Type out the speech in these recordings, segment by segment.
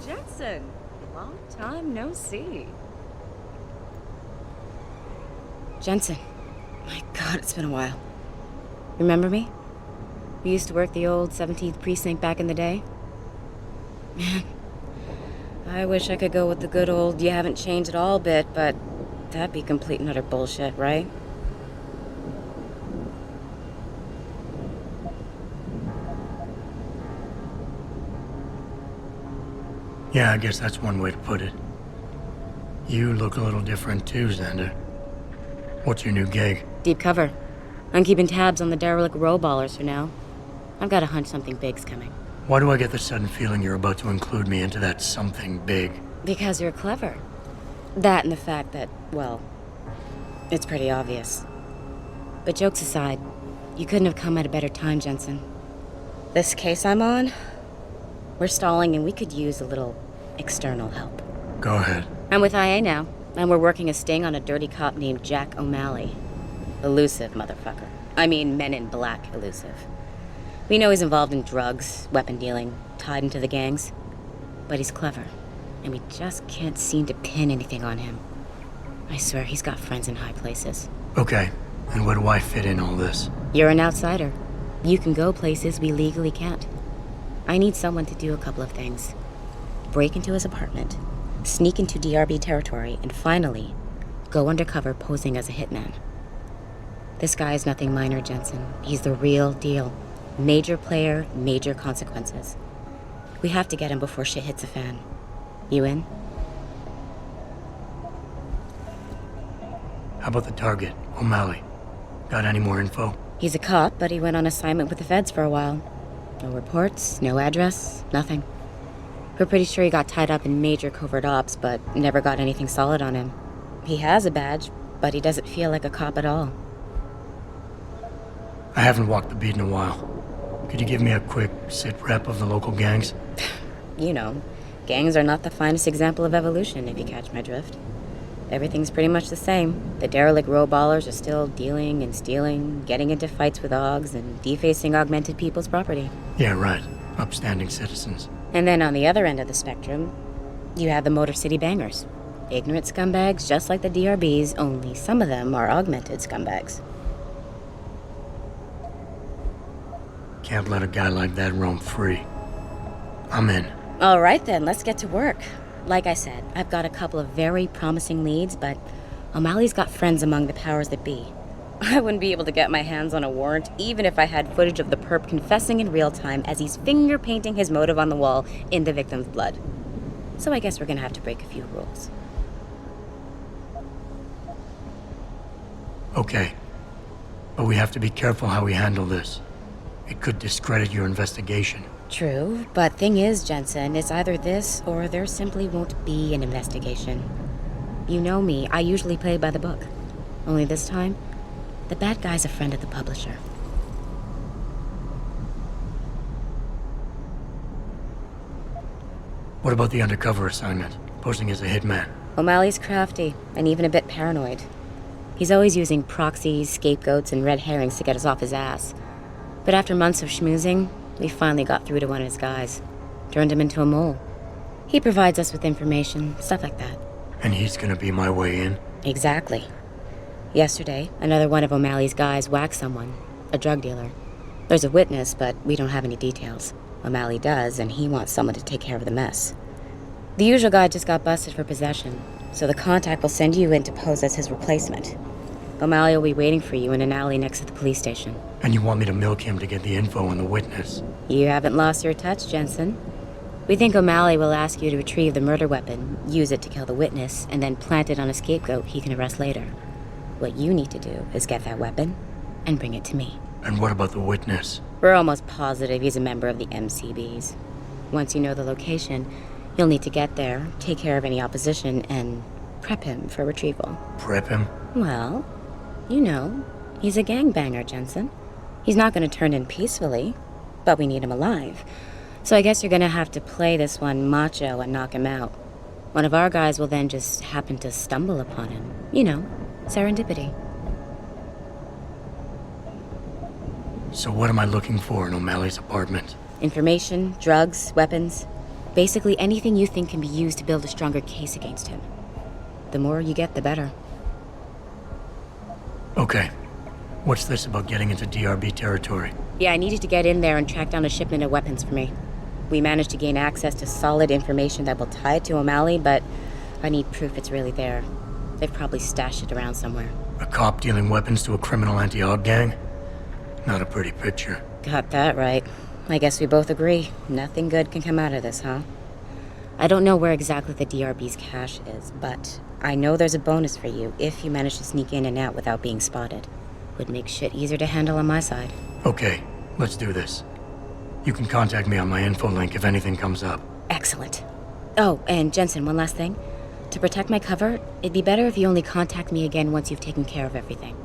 Jensen, long time no see. Jensen, my God, it's been a while. Remember me? We used to work the old 17th precinct back in the day. Man, I wish I could go with the good old you haven't changed at all bit, but that'd be complete and utter bullshit, right? Yeah, I guess that's one way to put it. You look a little different too, Xander. What's your new gig? Deep cover. I'm keeping tabs on the derelict row-ballers for now. I've got a hunch something big's coming. Why do I get the sudden feeling you're about to include me into that something big? Because you're clever. That and the fact that, well, it's pretty obvious. But jokes aside, you couldn't have come at a better time, Jensen. This case I'm on, we're stalling and we could use a little external help. Go ahead. I'm with IA now, and we're working a sting on a dirty cop named Jack O'Malley. Elusive motherfucker. I mean, Men in Black elusive. We know he's involved in drugs, weapon dealing, tied into the gangs. But he's clever, and we just can't seem to pin anything on him. I swear he's got friends in high places. Okay, and where do I fit in all this? You're an outsider. You can go places we legally can't. I need someone to do a couple of things. Break into his apartment, sneak into DRB territory, and finally, go undercover posing as a hitman. This guy is nothing minor, Jensen. He's the real deal. Major player, major consequences. We have to get him before shit hits the fan. You in? How about the target, O'Malley? Got any more info? He's a cop, but he went on assignment with the feds for a while. No reports, no address, nothing. We're pretty sure he got tied up in major covert ops, but never got anything solid on him. He has a badge, but he doesn't feel like a cop at all. I haven't walked the beat in a while. Could you give me a quick sit-rep of the local gangs? You know, gangs are not the finest example of evolution, if you catch my drift. Everything's pretty much the same. The derelict row-ballers are still dealing and stealing, getting into fights with OGs, and defacing augmented people's property. Yeah, right. Upstanding citizens. And then on the other end of the spectrum, you have the Motor City Bangers. Ignorant scumbags just like the DRBs, only some of them are augmented scumbags. Can't let a guy like that roam free. I'm in. All right then, let's get to work. Like I said, I've got a couple of very promising leads, but O'Malley's got friends among the powers that be. I wouldn't be able to get my hands on a warrant even if I had footage of the perp confessing in real time as he's finger painting his motive on the wall in the victim's blood. So I guess we're gonna have to break a few rules. Okay. But we have to be careful how we handle this. It could discredit your investigation. True, but thing is, Jensen, it's either this or there simply won't be an investigation. You know me, I usually play by the book. Only this time, the bad guy's a friend of the publisher. What about the undercover assignment? Posing as a hitman? O'Malley's crafty, and even a bit paranoid. He's always using proxies, scapegoats, and red herrings to get us off his ass. But after months of schmoozing, we finally got through to one of his guys. Turned him into a mole. He provides us with information, stuff like that. And he's gonna be my way in? Exactly. Yesterday, another one of O'Malley's guys whacked someone, a drug dealer. There's a witness, but we don't have any details. O'Malley does, and he wants someone to take care of the mess. The usual guy just got busted for possession, so the contact will send you in to pose as his replacement. O'Malley will be waiting for you in an alley next to the police station. And you want me to milk him to get the info on the witness? You haven't lost your touch, Jensen. We think O'Malley will ask you to retrieve the murder weapon, use it to kill the witness, and then plant it on a scapegoat he can arrest later. What you need to do is get that weapon and bring it to me. And what about the witness? We're almost positive he's a member of the MCBs. Once you know the location, you'll need to get there, take care of any opposition, and prep him for retrieval. Prep him? Well, you know, he's a gangbanger, Jensen. He's not going to turn in peacefully, but we need him alive. So I guess you're going to have to play this one macho and knock him out. One of our guys will then just happen to stumble upon him. You know, serendipity. So what am I looking for in O'Malley's apartment? Information, drugs, weapons. Basically anything you think can be used to build a stronger case against him. The more you get, the better. Okay. What's this about getting into DRB territory? Yeah, I needed to get in there and track down a shipment of weapons for me. We managed to gain access to solid information that will tie it to O'Malley, but I need proof it's really there. They've probably stashed it around somewhere. A cop dealing weapons to a criminal anti-Aug gang? Not a pretty picture. Got that right. I guess we both agree. Nothing good can come out of this, huh? I don't know where exactly the DRB's cache is, but I know there's a bonus for you if you manage to sneak in and out without being spotted. Would make shit easier to handle on my side. Okay, let's do this. You can contact me on my info link if anything comes up. Excellent. Oh, and Jensen, one last thing. To protect my cover, it'd be better if you only contact me again once you've taken care of everything.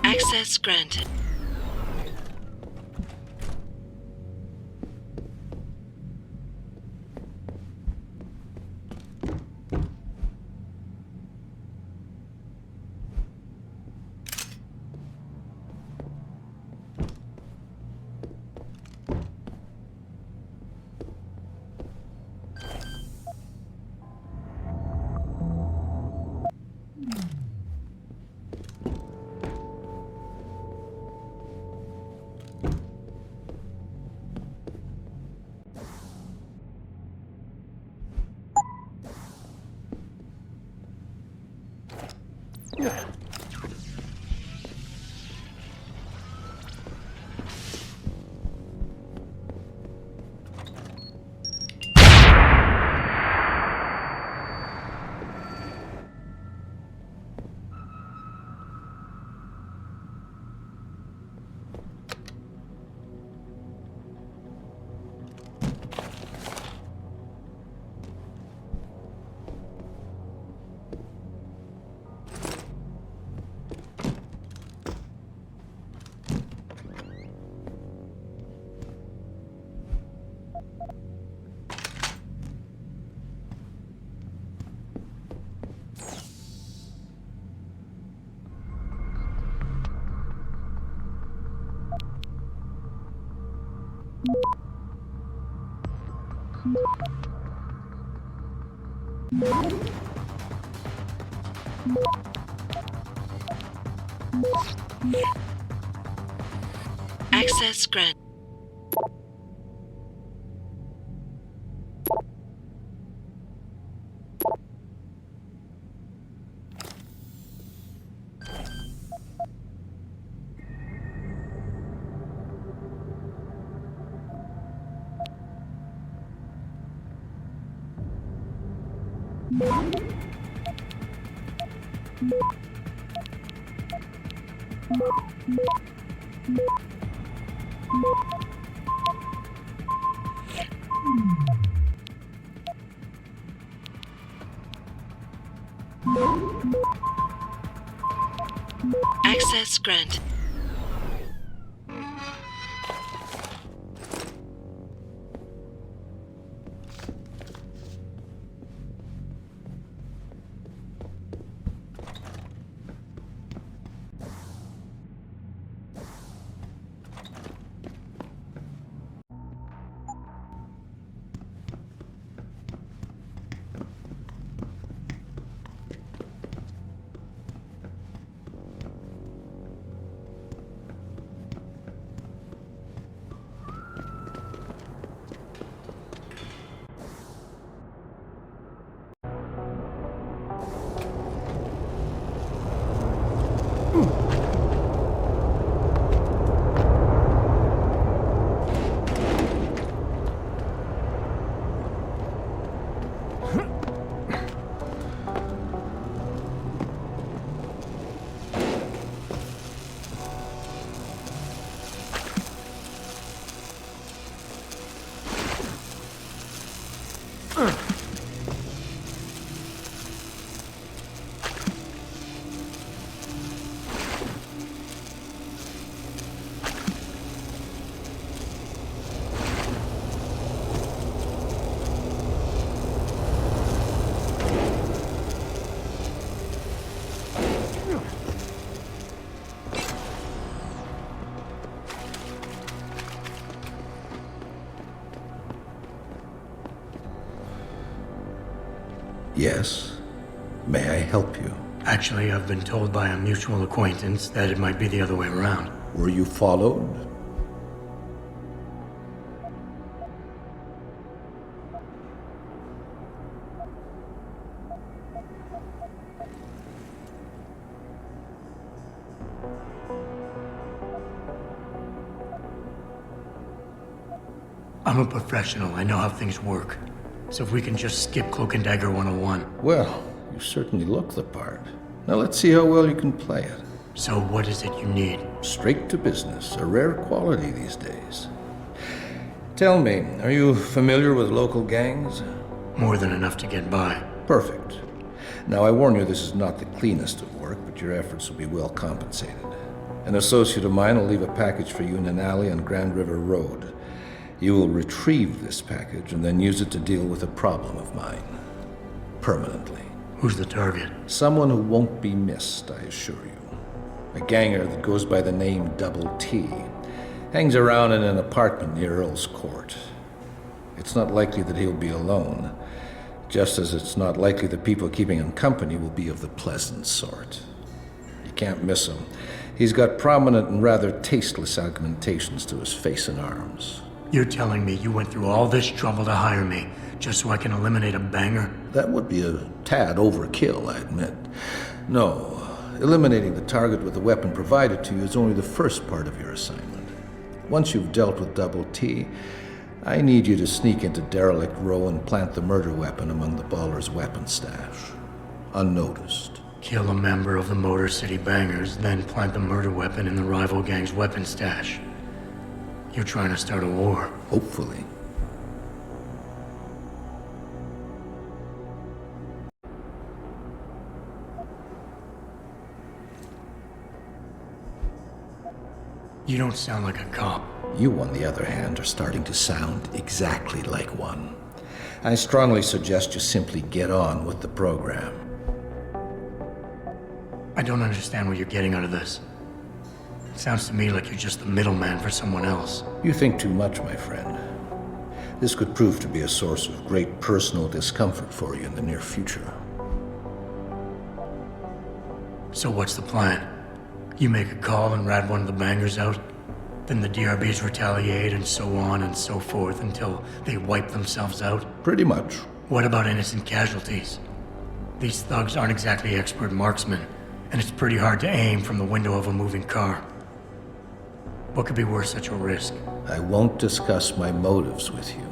Access granted. Access granted. Access granted. Yes? May I help you? Actually, I've been told by a mutual acquaintance that it might be the other way around. Were you followed? I'm a professional. I know how things work. So if we can just skip Cloak and Dagger 101. Well, you certainly look the part. Now let's see how well you can play it. So what is it you need? Straight to business, a rare quality these days. Tell me, are you familiar with local gangs? More than enough to get by. Perfect. Now I warn you, this is not the cleanest of work, but your efforts will be well compensated. An associate of mine will leave a package for you in an alley on Grand River Road. You will retrieve this package and then use it to deal with a problem of mine. Permanently. Who's the target? Someone who won't be missed, I assure you. A ganger that goes by the name Double T. Hangs around in an apartment near Earl's Court. It's not likely that he'll be alone, just as it's not likely the people keeping him company will be of the pleasant sort. You can't miss him. He's got prominent and rather tasteless augmentations to his face and arms. You're telling me you went through all this trouble to hire me, just so I can eliminate a banger? That would be a tad overkill, I admit. No, eliminating the target with the weapon provided to you is only the first part of your assignment. Once you've dealt with Double T, I need you to sneak into Derelict Row and plant the murder weapon among the Baller's weapon stash. Unnoticed. Kill a member of the Motor City Bangers, then plant the murder weapon in the rival gang's weapon stash. You're trying to start a war. Hopefully. You don't sound like a cop. You, on the other hand, are starting to sound exactly like one. I strongly suggest you simply get on with the program. I don't understand what you're getting out of this. It sounds to me like you're just the middleman for someone else. You think too much, my friend. This could prove to be a source of great personal discomfort for you in the near future. So what's the plan? You make a call and rat one of the bangers out? Then the DRBs retaliate and so on and so forth until they wipe themselves out? Pretty much. What about innocent casualties? These thugs aren't exactly expert marksmen, and it's pretty hard to aim from the window of a moving car. What could be worth such a risk? I won't discuss my motives with you.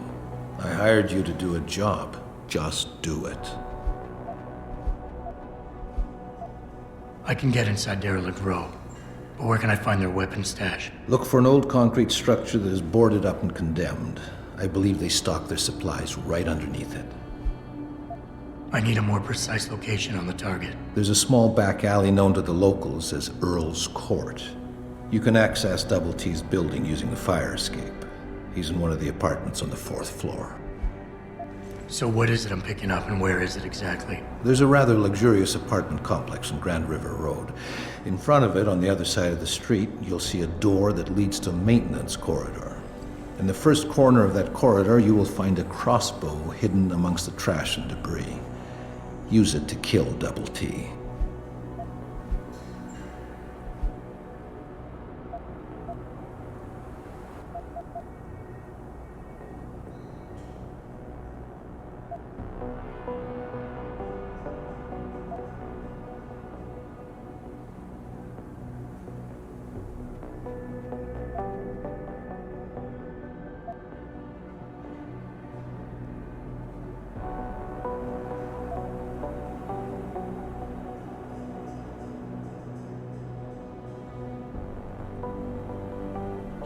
I hired you to do a job. Just do it. I can get inside Derelict Row, but where can I find their weapon stash? Look for an old concrete structure that is boarded up and condemned. I believe they stock their supplies right underneath it. I need a more precise location on the target. There's a small back alley known to the locals as Earl's Court. You can access Double T's building using the fire escape. He's in one of the apartments on the 4th floor. So what is it I'm picking up and where is it exactly? There's a rather luxurious apartment complex on Grand River Road. In front of it, on the other side of the street, you'll see a door that leads to a maintenance corridor. In the first corner of that corridor, you will find a crossbow hidden amongst the trash and debris. Use it to kill Double T.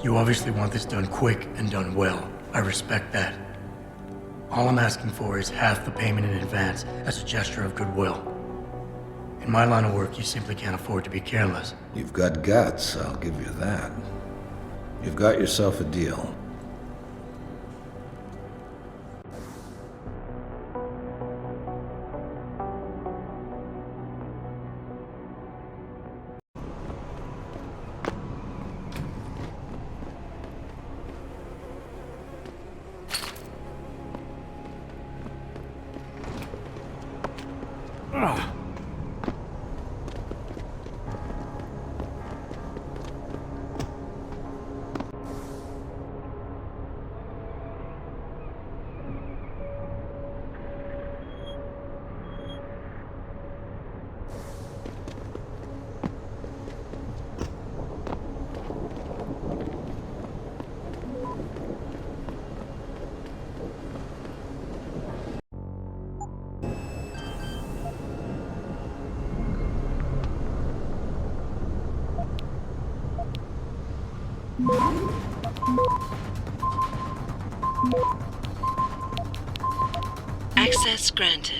You obviously want this done quick and done well. I respect that. All I'm asking for is half the payment in advance as a gesture of goodwill. In my line of work, you simply can't afford to be careless. You've got guts, I'll give you that. You've got yourself a deal. Access granted.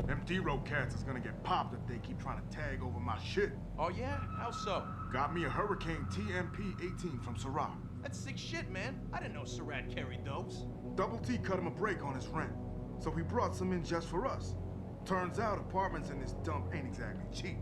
Them D-Row cats is gonna get popped if they keep trying to tag over my shit. Oh yeah? How so? Got me a Hurricane TMP-18 from Syrah. That's sick shit, man. I didn't know Surratt carried those. Double T cut him a break on his rent, so he brought some in just for us. Turns out apartments in this dump ain't exactly cheap.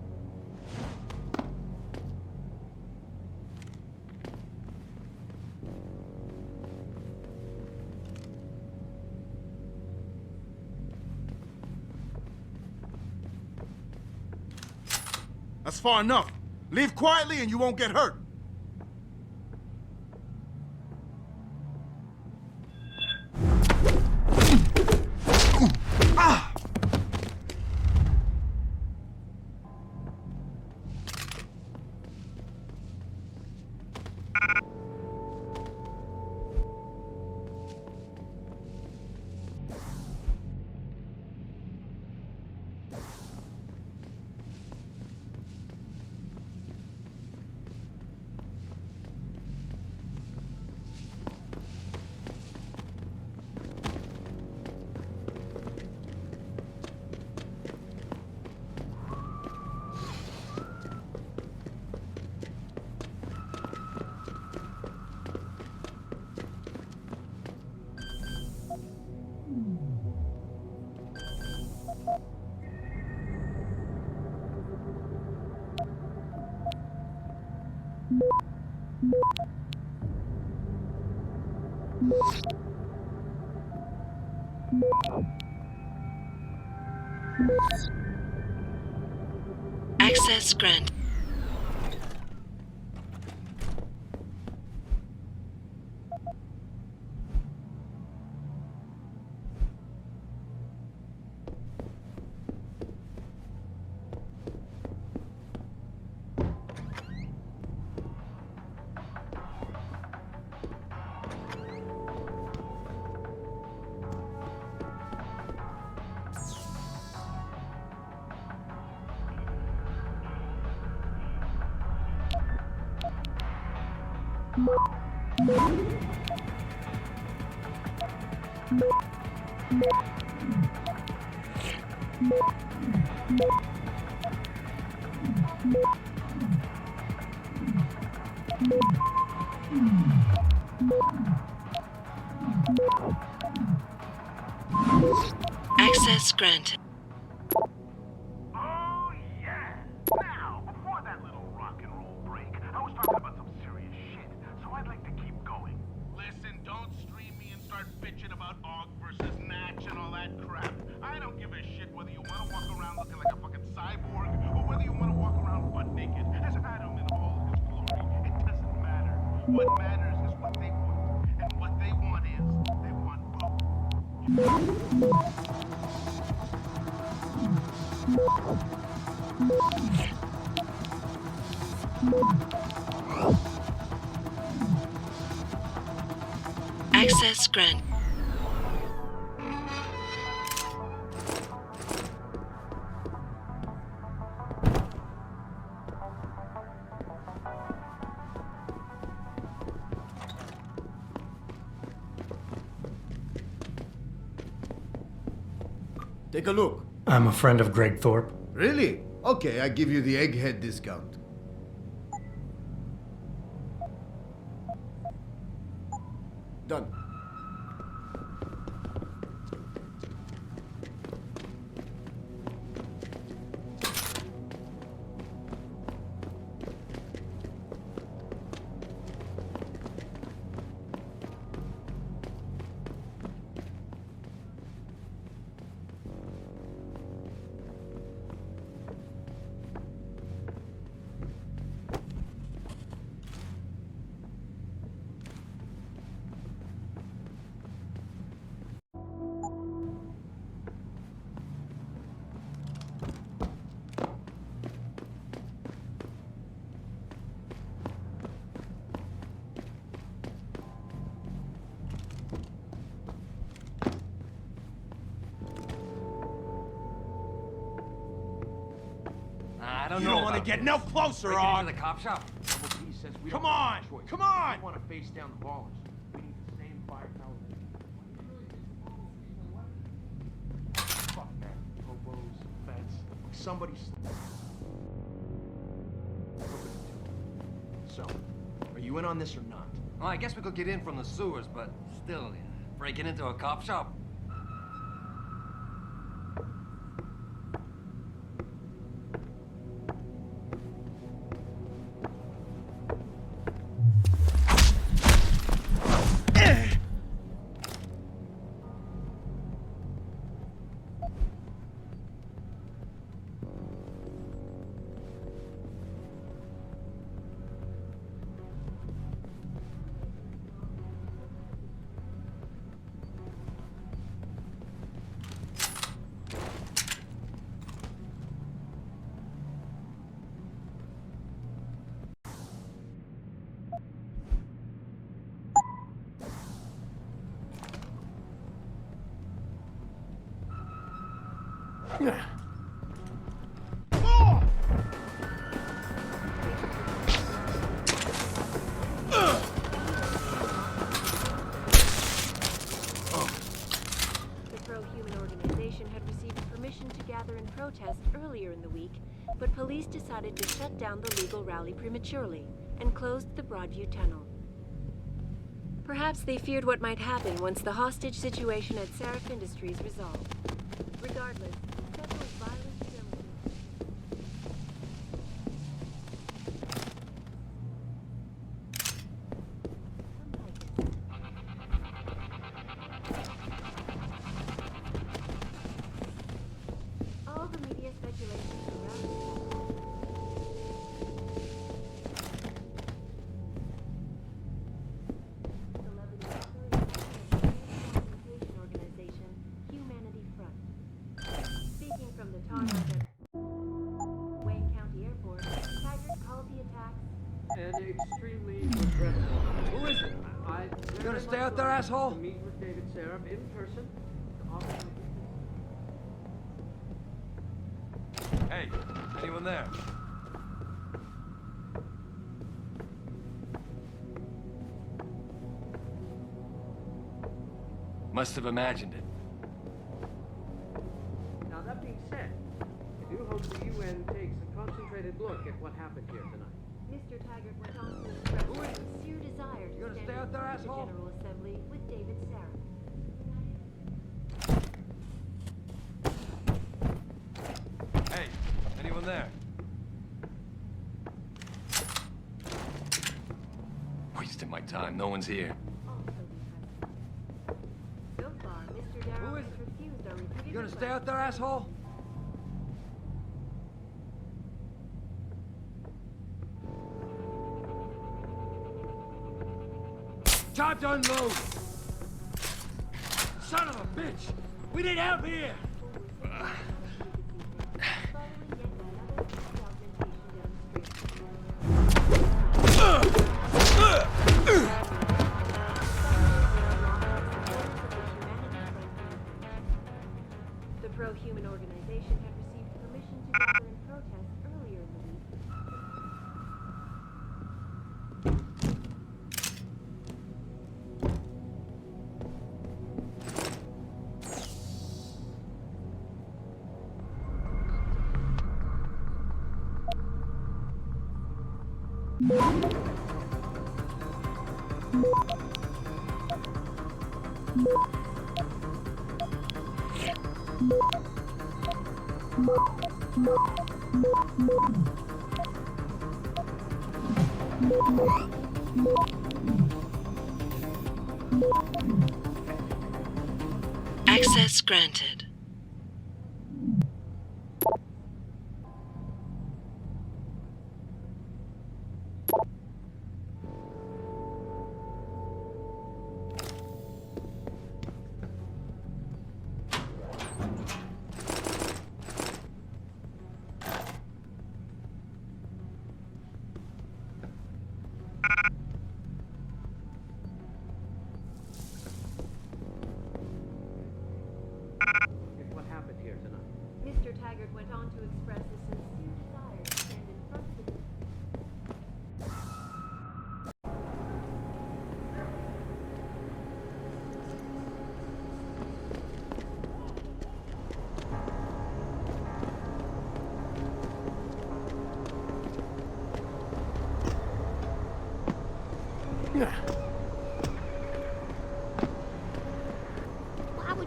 That's far enough. Leave quietly and you won't get hurt. Access granted. Access granted. Oh, yeah. Now, before that little rock and roll break, I was talking about some serious shit, so I'd like to keep going. Listen, don't stream me and start bitching about Og versus Natch and all that crap. I don't give a shit whether you want to walk around looking like a fucking cyborg or whether you want to walk around butt naked as Adam in all his glory. It doesn't matter. What matters is what they want. And what they want is, they want both. Access granted. Take a look. I'm a friend of Greg Thorpe. Really? Okay, I give you the egghead discount. Done. I don't You know. don't want to about get this. no closer, Breaking Og. into the cop shop. Double T says we Come don't on, have a choice. come on! We want to face down the ballers. We need the same firepower. Fuck man. Hobos, vets. Somebody's. So, are you in on this or not? Well, I guess we could get in from the sewers, but still, breaking into a cop shop. The pro-human organization had received permission to gather and protest earlier in the week, but police decided to shut down the legal rally prematurely and closed the Broadview Tunnel. Perhaps they feared what might happen once the hostage situation at Seraph Industries resolved. Regardless, several violent skirmishes. All the media speculation around the celebrity communication organization, Humanity Front. Speaking from the tarmac at Wayne County Airport, Taggart called the attacks And extremely regrettable. Who is it? I You gonna stay out there, asshole? To meet with David Seraph in person. Hey, anyone there? Must have imagined it. Now that being said, I do hope the UN takes a concentrated look at what happened here tonight. Mr. Taggart went on to express his sincere desire to You gonna stand stay out there, before the asshole? General Assembly with David Seraph. Hey, anyone there? Wasting my time. No one's here. Also be present. So far, Mr. Darrow Who is has it? refused our repeated You gonna stay requests. out there, asshole? Time to unload! Son of a bitch! We need help here! Following yet another documentation demonstration. The pro-human organization had received permission to gather and protest earlier in the week. Access granted. At what happened here tonight. Mr. Taggart went on to express his sincere desire to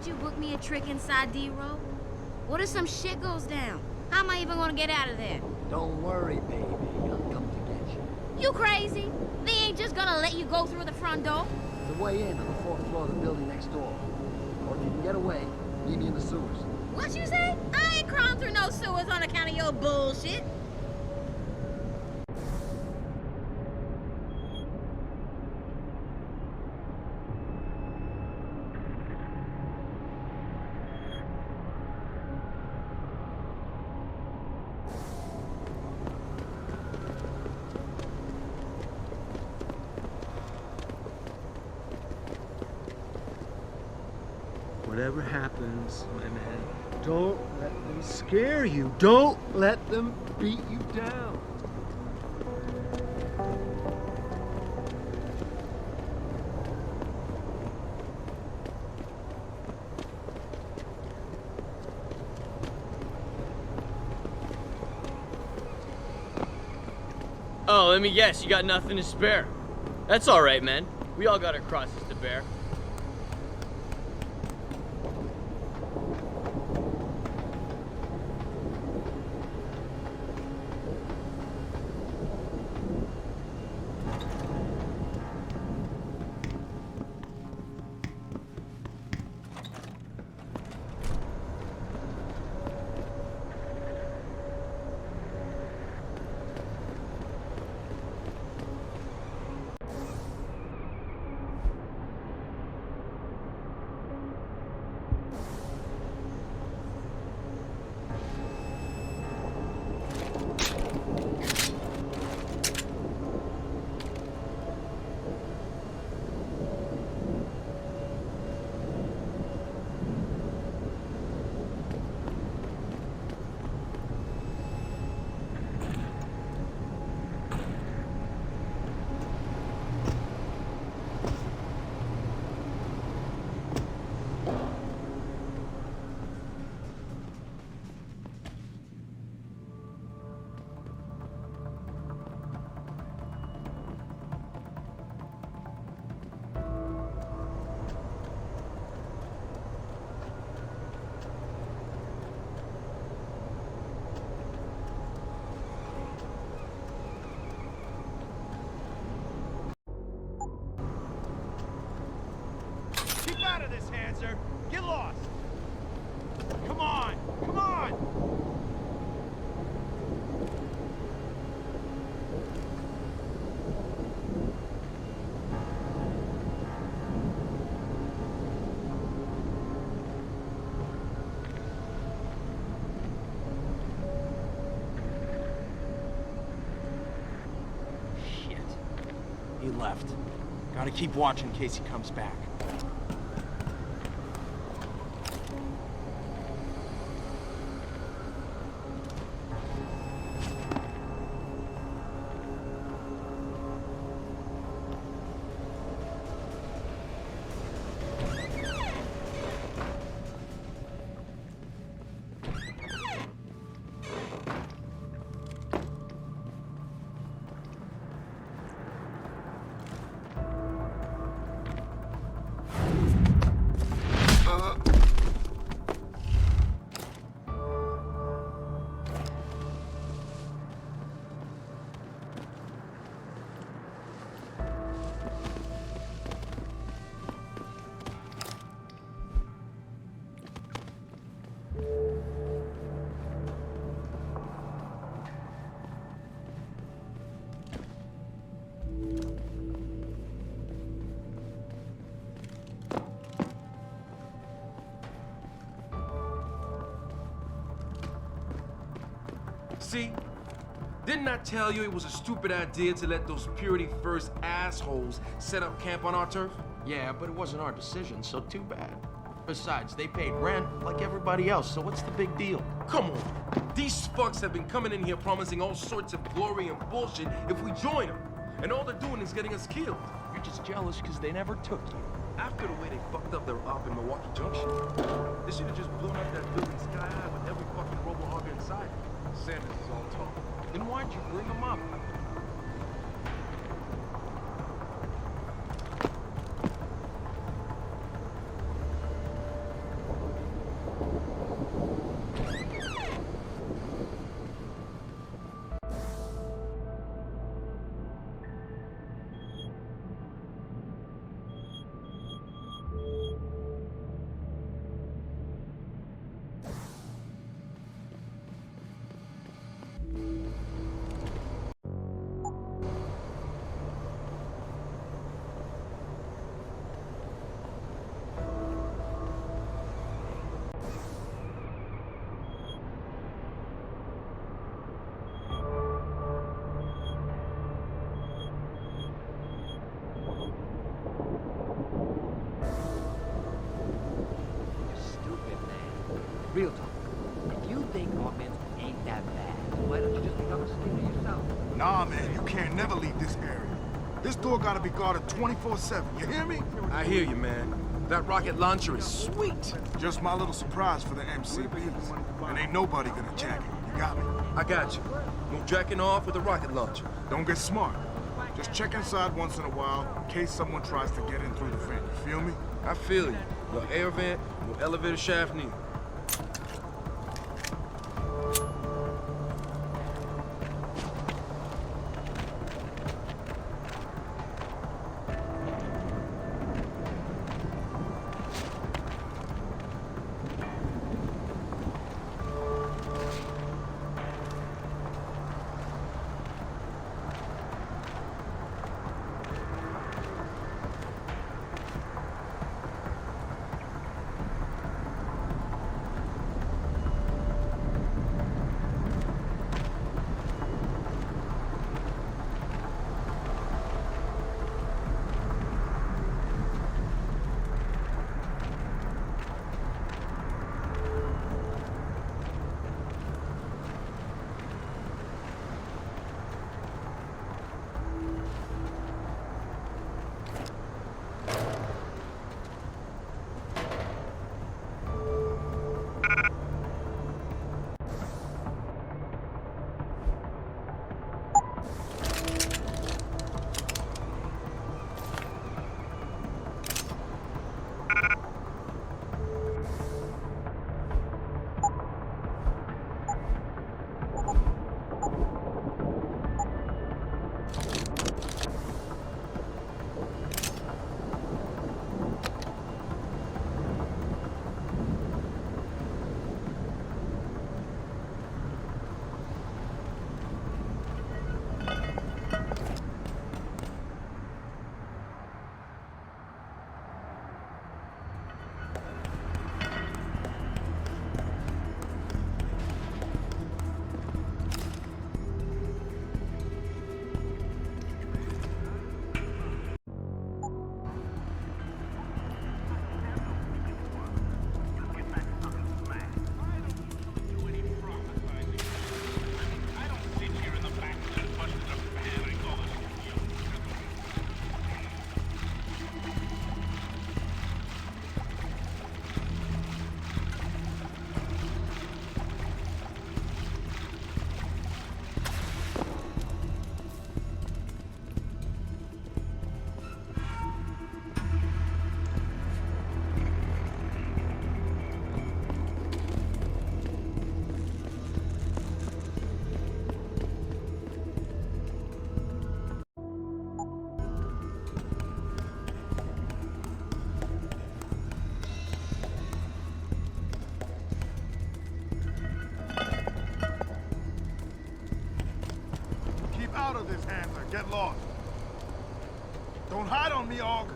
would you book me a trick inside D-Row? What if some shit goes down? How am I even gonna get out of there? Don't worry, baby. I'll come to get you. You crazy? They ain't just gonna let you go through the front door. There's a way in on the 4th floor of the building next door. Or if you can get away, meet me in the sewers. What you say? I ain't crawling through no sewers on account of your bullshit. Whatever happens, my man, don't let them scare you. Don't let them beat you down. Oh, let me guess, you got nothing to spare. That's all right, man. We all got our crosses to bear. Keep out of this, Hanser! Get lost! Come on! Come on! Shit. He left. Gotta keep watching in case he comes back. See? Didn't I tell you it was a stupid idea to let those Purity First assholes set up camp on our turf? Yeah, but it wasn't our decision, so too bad. Besides, they paid rent like everybody else, so what's the big deal? Come on. These fucks have been coming in here promising all sorts of glory and bullshit if we join them. And all they're doing is getting us killed. You're just jealous because they never took you. After the way they fucked up their op in Milwaukee Junction, they should have just blown up that building sky high with every fucking robo-hogger inside. Sanders is all talk. Then why'd you bring them up? Real talk. If you think Augments ain't that bad, why don't you just become a security yourself? Nah, man, you can't never leave this area. This door gotta be guarded 24/7, you hear me? I hear you, man. That rocket launcher is sweet. Just my little surprise for the MCBs. And ain't nobody gonna jack it, you got me? I got you. No jacking off with a rocket launcher. Don't get smart. Just check inside once in a while in case someone tries to get in through the vent, you feel me? I feel you. No air vent, no elevator shaft neither. Out of this, Handler. Get lost. Don't hide on me, Aug.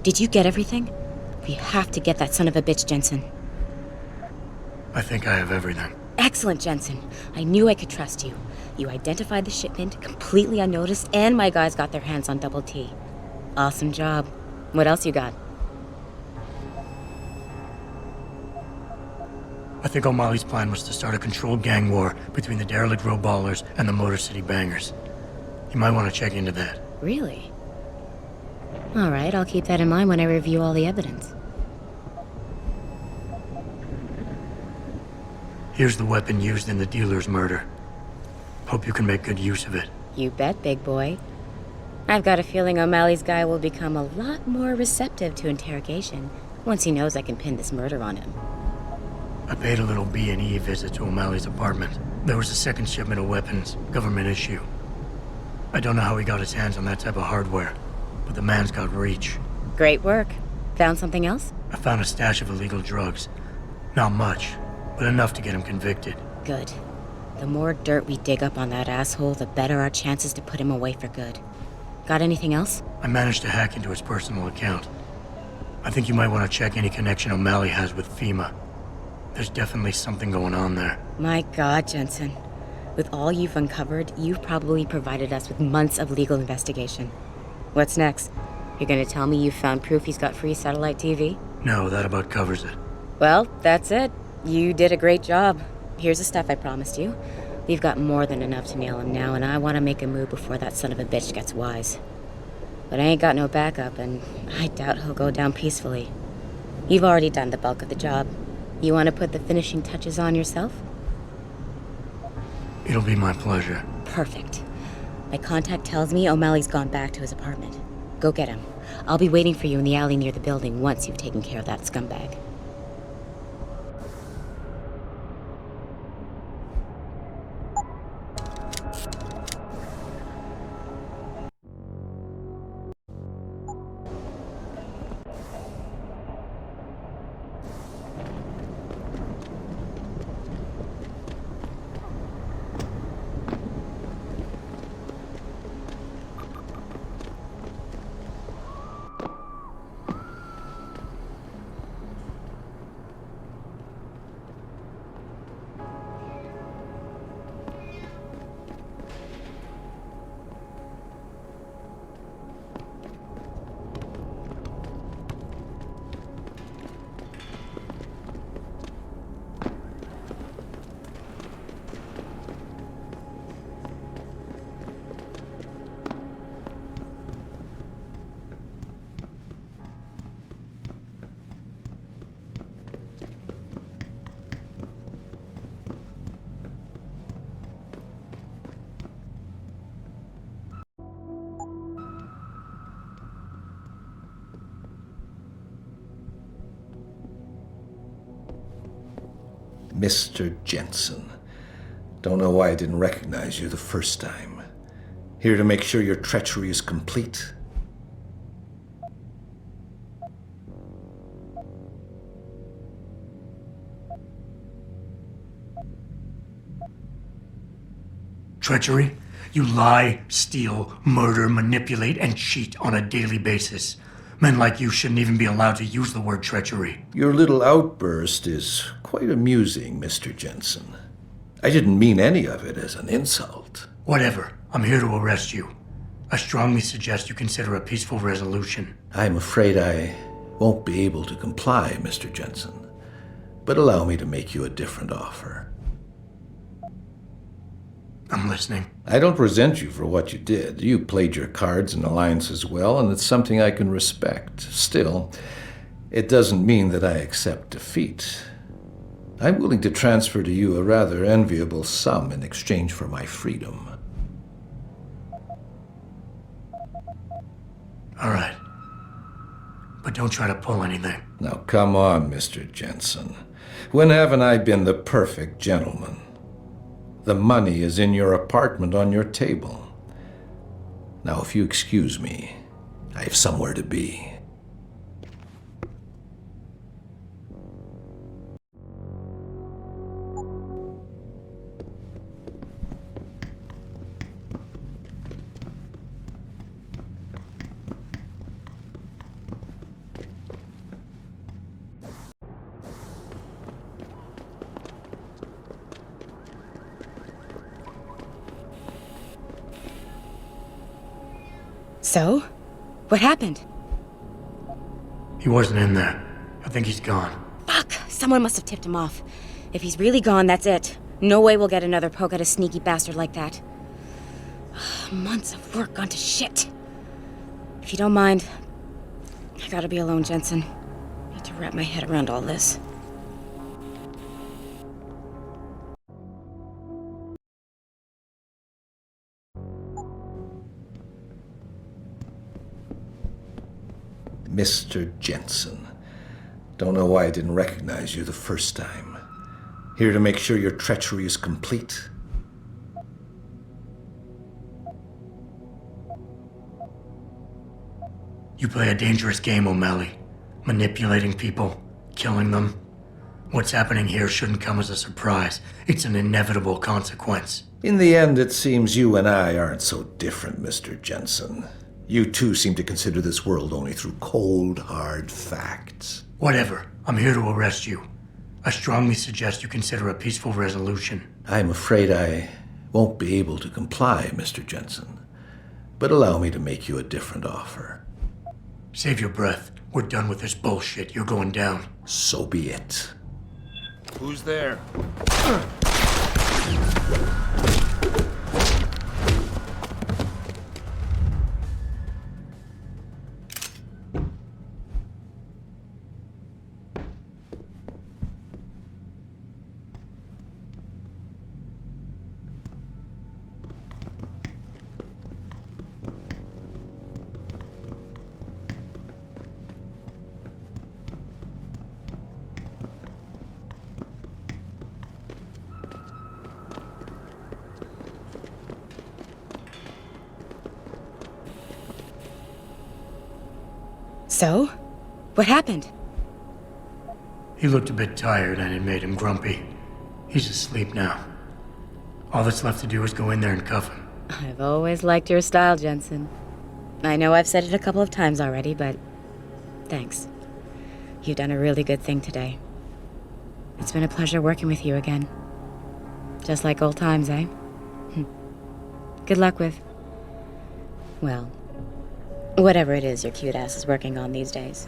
Did you get everything? We have to get that son of a bitch, Jensen. I think I have everything. Excellent, Jensen. I knew I could trust you. You identified the shipment completely unnoticed, and my guys got their hands on Double T. Awesome job. What else you got? I think O'Malley's plan was to start a controlled gang war between the derelict road ballers and the Motor City bangers. You might want to check into that. Really? All right, I'll keep that in mind when I review all the evidence. Here's the weapon used in the dealer's murder. Hope you can make good use of it. You bet, big boy. I've got a feeling O'Malley's guy will become a lot more receptive to interrogation once he knows I can pin this murder on him. I paid a little B&E visit to O'Malley's apartment. There was a second shipment of weapons, government issue. I don't know how he got his hands on that type of hardware, but the man's got reach. Great work. Found something else? I found a stash of illegal drugs. Not much, but enough to get him convicted. Good. The more dirt we dig up on that asshole, the better our chances to put him away for good. Got anything else? I managed to hack into his personal account. I think you might want to check any connection O'Malley has with FEMA. There's definitely something going on there. My God, Jensen. With all you've uncovered, you've probably provided us with months of legal investigation. What's next? You're gonna tell me you found proof he's got free satellite TV? No, that about covers it. Well, that's it. You did a great job. Here's the stuff I promised you. We've got more than enough to nail him now, and I want to make a move before that son of a bitch gets wise. But I ain't got no backup, and I doubt he'll go down peacefully. You've already done the bulk of the job. You want to put the finishing touches on yourself? It'll be my pleasure. Perfect. My contact tells me O'Malley's gone back to his apartment. Go get him. I'll be waiting for you in the alley near the building once you've taken care of that scumbag. Mr. Jensen. Don't know why I didn't recognize you the first time. Here to make sure your treachery is complete. Treachery? You lie, steal, murder, manipulate, and cheat on a daily basis. Men like you shouldn't even be allowed to use the word treachery. Your little outburst is quite amusing, Mr. Jensen. I didn't mean any of it as an insult. Whatever. I'm here to arrest you. I strongly suggest you consider a peaceful resolution. I'm afraid I won't be able to comply, Mr. Jensen. But allow me to make you a different offer. I'm listening. I don't resent you for what you did. You played your cards and alliances well, and it's something I can respect. Still, it doesn't mean that I accept defeat. I'm willing to transfer to you a rather enviable sum in exchange for my freedom. All right. But don't try to pull anything. Now, come on, Mr. Jensen. When haven't I been the perfect gentleman? The money is in your apartment on your table. Now, if you excuse me, I have somewhere to be. So? What happened? He wasn't in there. I think he's gone. Fuck! Someone must have tipped him off. If he's really gone, that's it. No way we'll get another poke at a sneaky bastard like that. Months of work gone to shit. If you don't mind, I gotta be alone, Jensen. Need to wrap my head around all this. Mr. Jensen. Don't know why I didn't recognize you the first time. Here to make sure your treachery is complete. You play a dangerous game, O'Malley. Manipulating people, killing them. What's happening here shouldn't come as a surprise. It's an inevitable consequence. In the end, it seems you and I aren't so different, Mr. Jensen. You too seem to consider this world only through cold, hard facts. Whatever. I'm here to arrest you. I strongly suggest you consider a peaceful resolution. I'm afraid I won't be able to comply, Mr. Jensen. But allow me to make you a different offer. Save your breath. We're done with this bullshit. You're going down. So be it. Who's there? So? What happened? He looked a bit tired and it made him grumpy. He's asleep now. All that's left to do is go in there and cuff him. I've always liked your style, Jensen. I know I've said it a couple of times already, but thanks. You've done a really good thing today. It's been a pleasure working with you again. Just like old times, eh? Good luck with, well, whatever it is your cute ass is working on these days.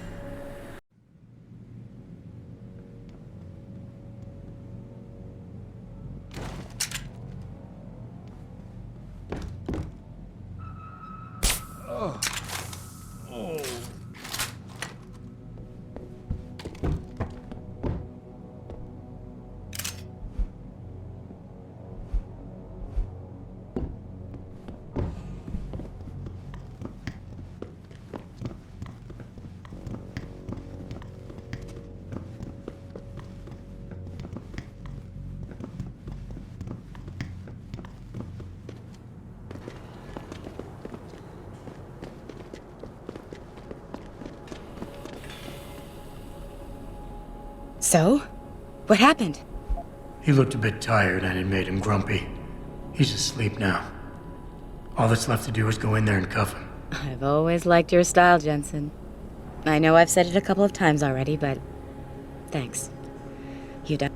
So? What happened? He looked a bit tired and it made him grumpy. He's asleep now. All that's left to do is go in there and cuff him. I've always liked your style, Jensen. I know I've said it a couple of times already, but thanks. You've done